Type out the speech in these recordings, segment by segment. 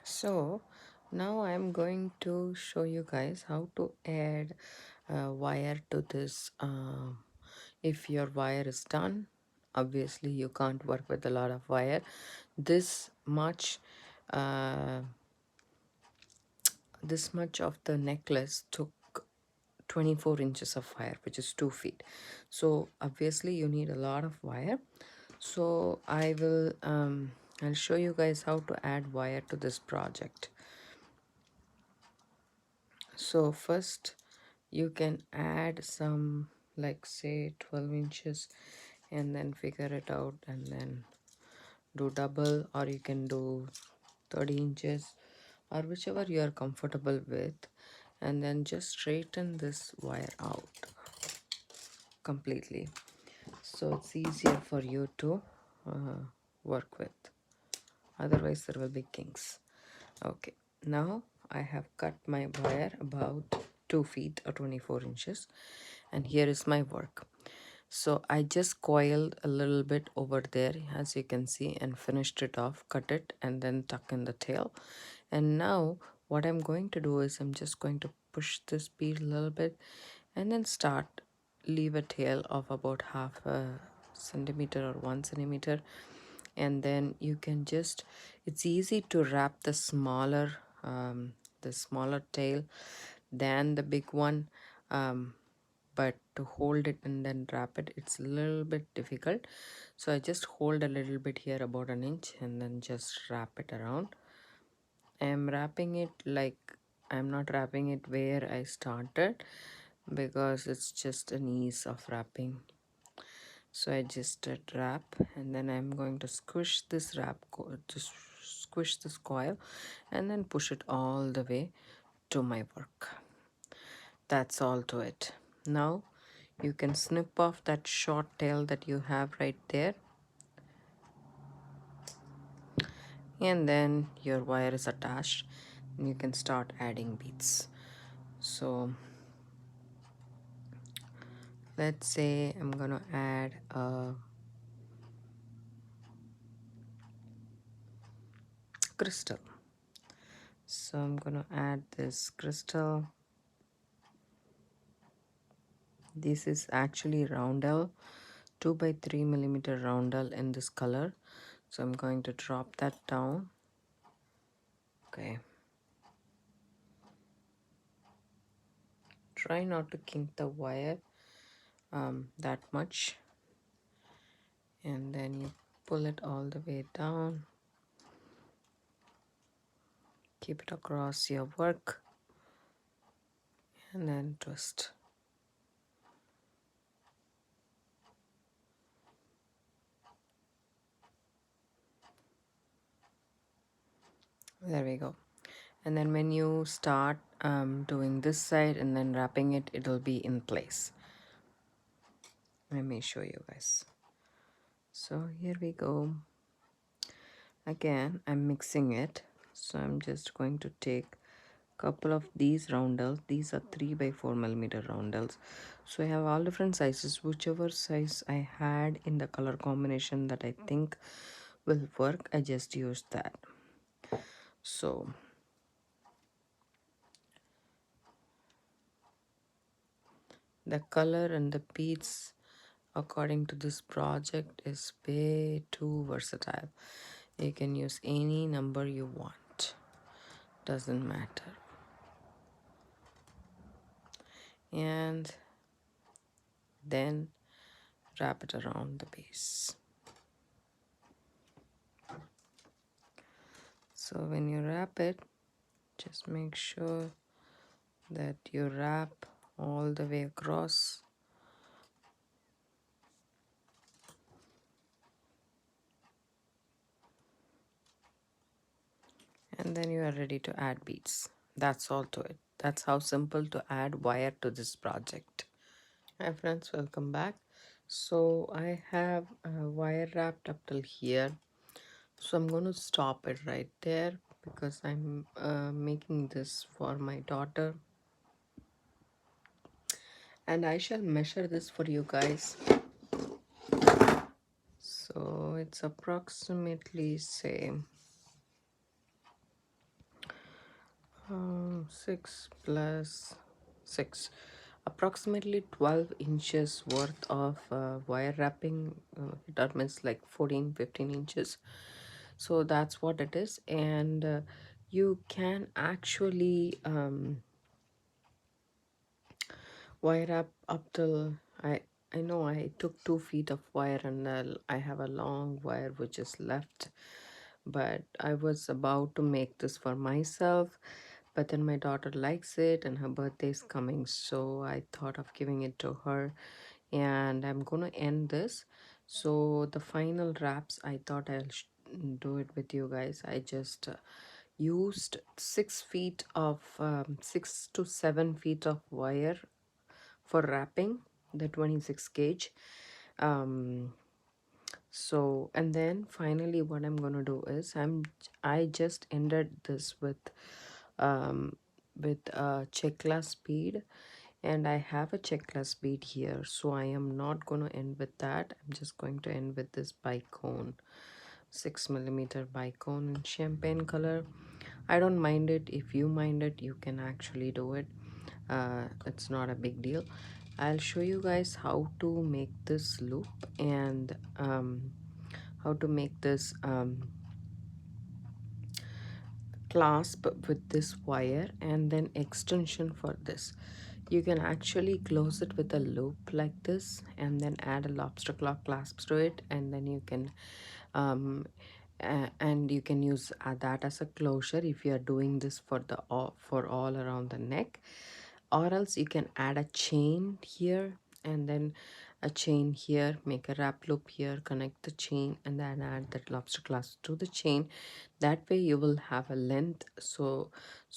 So now I'm going to show you guys how to add wire to this. If your wire is done, obviously you can't work with a lot of wire. This much uh, this much of the necklace took 24 inches of wire, which is 2 feet. So obviously you need a lot of wire. So I'll show you guys how to add wire to this project. So first you can add some, like say 12 inches, and then figure it out and then do double, or you can do 30 inches or whichever you are comfortable with, and then just straighten this wire out completely so it's easier for you to work with. Otherwise there will be kinks. Okay, now I have cut my wire about 2 feet or 24 inches, and here is my work. So I just coiled a little bit over there, as you can see, and finished it off, cut it, and then tuck in the tail. And now what I'm going to do is I'm just going to push this bead a little bit and then leave a tail of about half a centimeter or 1 centimeter. And then you can just, it's easy to wrap the smaller tail than the big one, but to hold it and then wrap it, it's a little bit difficult. So I just hold a little bit here, about an inch, and then just wrap it around. I'm wrapping it like, I'm not wrapping it where I started because it's just an ease of wrapping. So I just did wrap, and then I'm going to squish this squish this coil and then push it all the way to my work. That's all to it. Now you can snip off that short tail that you have right there, and then your wire is attached and you can start adding beads. So let's say I'm gonna add a crystal. So I'm gonna add this crystal. This is actually roundel, 2 by 3 millimeter roundel in this color. So I'm going to drop that down. Okay, try not to kink the wire that much, and then you pull it all the way down, keep it across your work, and then twist. There we go. And then when you start doing this side and then wrapping it, it'll be in place. Let me show you guys. So here we go. Again, I'm mixing it. So I'm just going to take a couple of these roundels. These are 3 by 4 millimeter roundels. So I have all different sizes. Whichever size I had in the color combination that I think will work, I just used that. So the color and the beads according to this project is way too versatile. You can use any number you want, doesn't matter. And then wrap it around the base. So when you wrap it, just make sure that you wrap all the way across. And then you are ready to add beads. That's all to it. That's how simple to add wire to this project. Hi friends, welcome back. So I have wire wrapped up till here. So I'm going to stop it right there because I'm making this for my daughter. And I shall measure this for you guys. So it's approximately, say, 6 plus 6, approximately 12 inches worth of wire wrapping. That means like 14-15 inches. So that's what it is. And you can actually wire up till I know I took 2 feet of wire, and I have a long wire which is left, but I was about to make this for myself, but then my daughter likes it and her birthday is coming, so I thought of giving it to her. And I'm gonna end this. So the final wraps, I thought I'll do it with you guys. I just used 6 feet of 6 to 7 feet of wire for wrapping the 26 gauge. So, and then finally what I'm gonna do is I just ended this um with a checkless bead, and I have a checkless bead here, so I am not going to end with that. I'm just going to end with this bicone, 6 millimeter bicone in champagne color. I don't mind it. If you mind it, you can actually do it. It's not a big deal. I'll show you guys how to make this loop, and how to make this clasp with this wire, and then extension for this. You can actually close it with a loop like this, and then add a lobster claw clasp to it, and then you can and you can use that as a closure if you are doing this for the for all around the neck. Or else you can add a chain here, and then a chain here, make a wrap loop here, connect the chain, and then add that lobster clasp to the chain. That way you will have a length, so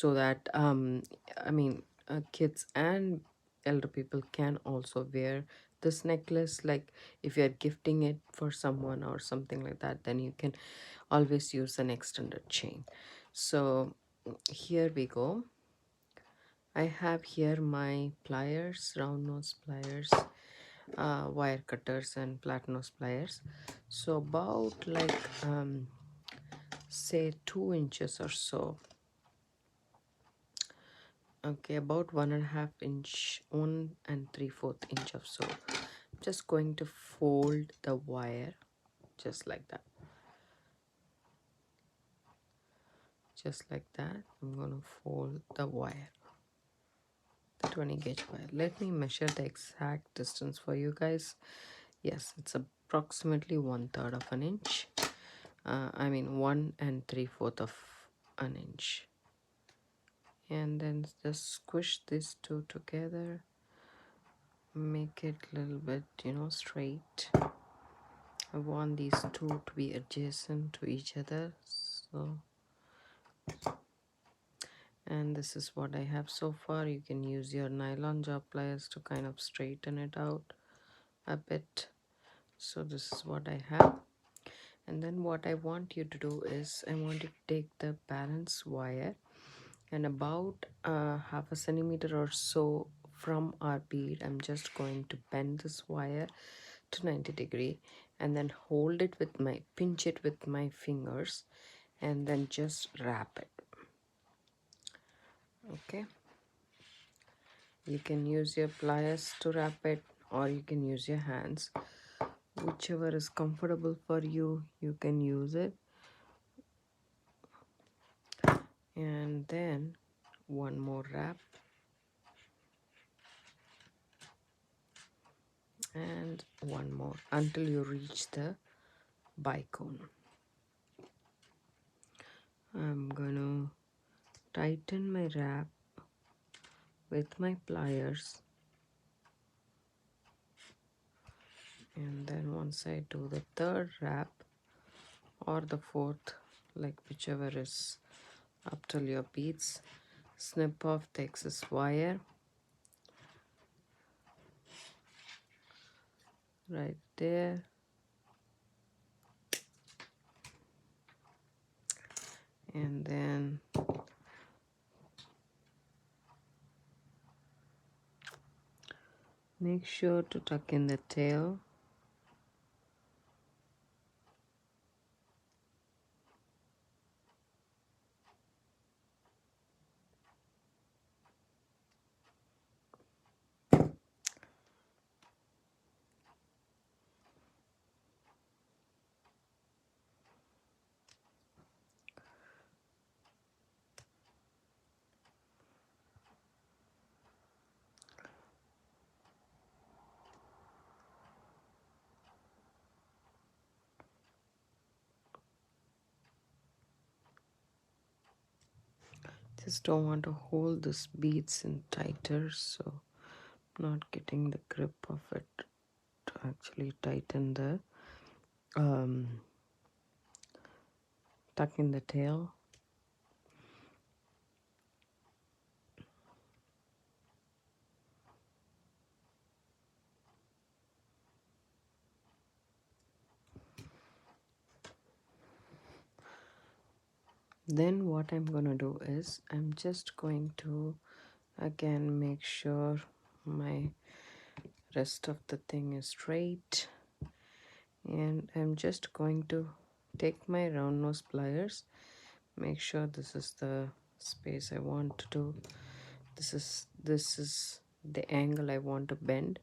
that I mean kids and elder people can also wear this necklace. Like if you're gifting it for someone or something like that, then you can always use an extended chain. So here we go. I have here my pliers, round nose pliers, wire cutters, and flat nose pliers. So about like say 2 inches or so. Okay, about 1.5 inch, 1 3/4 inch or so. Just going to fold the wire just like that. Just like that. I'm gonna fold the wire, the 20 gauge wire. Let me measure the exact distance for you guys. Yes, it's approximately 1/3 of an inch. I mean 1 3/4 of an inch. And then just squish these two together, make it a little bit, straight. I want these two to be adjacent to each other. So, and this is what I have so far. You can use your nylon jaw pliers to kind of straighten it out a bit. So this is what I have. And then what I want you to do is I want you to take the balance wire, and about 1/2 centimeter or so from our bead, I'm just going to bend this wire to 90 degree, and then hold it with my pinch it with my fingers, and then just wrap it. Okay, you can use your pliers to wrap it, or you can use your hands, whichever is comfortable for you. You can use it. And then one more wrap, and one more, until you reach the bicone. I'm gonna tighten my wrap with my pliers, and then once I do the third wrap or the fourth, like whichever is up till your beads, snip off the excess wire right there, and then make sure to tuck in the tail. just don't want to hold this beads in tighter, so not getting the grip of it to actually tighten the tuck in the tail. Then what I'm gonna do is I'm just going to again make sure my rest of the thing is straight, and I'm just going to take my round nose pliers, make sure this is the space I want to do. This is the angle I want to bend.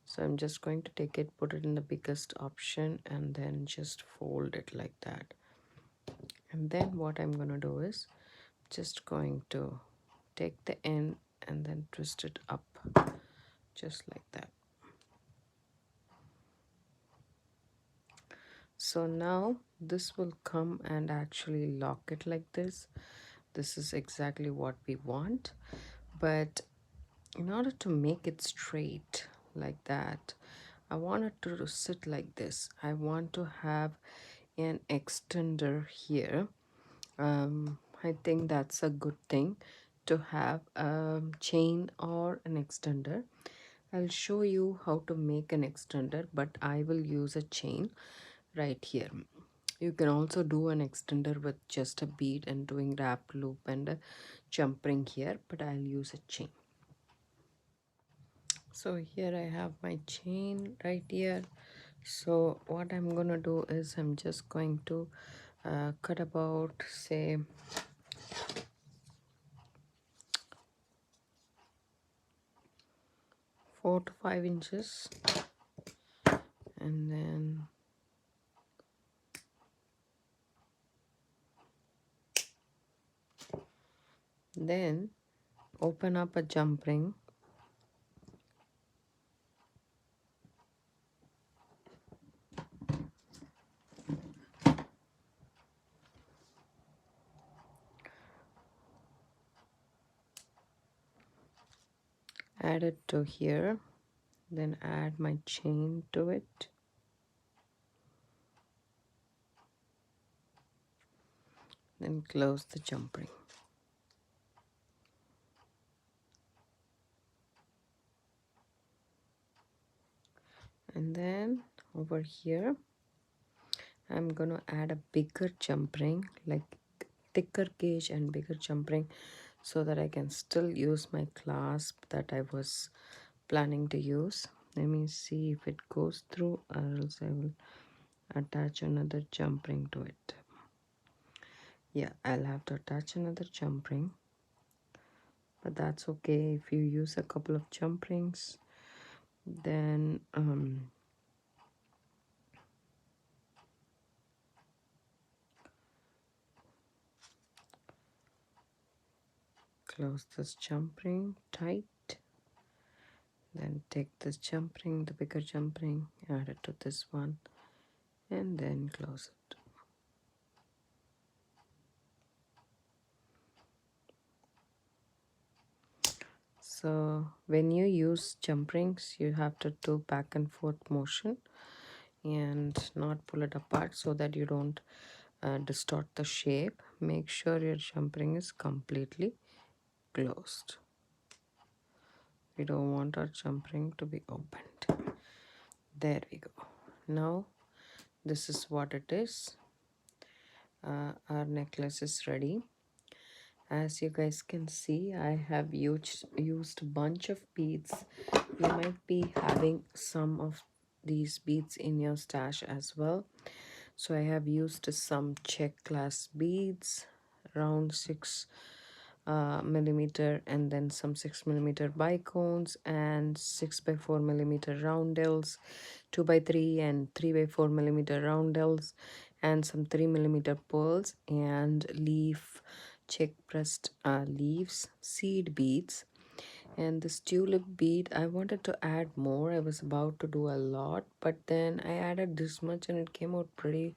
So I'm just going to take it, put it in the biggest option, and then just fold it like that. And then what I'm going to do is just going to take the end and then twist it up just like that. So now this will come and actually lock it like this. This is exactly what we want. But in order to make it straight like that, I want it to sit like this. I want to have an extender here. I think that's a good thing to have a chain or an extender. I'll show you how to make an extender, but I will use a chain right here. You can also do an extender with just a bead and doing wrap loop and a jump ring here, but I'll use a chain. So here I have my chain right here. So what I'm gonna do is I'm just going to cut about, say, 4 to 5 inches, and then open up a jump ring, add it to here, then add my chain to it, then close the jump ring. And then over here I'm gonna add a bigger jump ring, like thicker gauge and bigger jump ring, so that I can still use my clasp that I was planning to use. Let me see if it goes through, or else I will attach another jump ring to it. Yeah, I'll have to attach another jump ring, but that's okay. If you use a couple of jump rings, then close this jump ring tight, then take this jump ring, the bigger jump ring, add it to this one, and then close it. So when you use jump rings, you have to do back and forth motion and not pull it apart, so that you don't distort the shape. Make sure your jump ring is completely closed. We don't want our jump ring to be opened. There we go. Now this is what it is. Our necklace is ready. As you guys can see, I have used a bunch of beads. You might be having some of these beads in your stash as well. So I have used some check glass beads, round 6 millimeter, and then some 6 millimeter bicones and 6 by 4 millimeter roundels, 2 by 3 and 3 by 4 millimeter roundels, and some 3 millimeter pearls and leaf check pressed leaves, seed beads. And this tulip bead, I wanted to add more. I was about to do a lot, but then I added this much and it came out pretty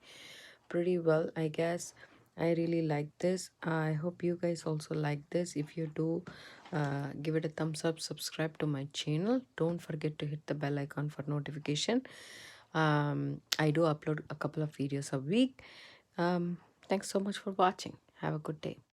well, I guess. I really like this. I hope you guys also like this. If you do, give it a thumbs up, subscribe to my channel. Don't forget to hit the bell icon for notification. I do upload a couple of videos a week. Thanks so much for watching. Have a good day.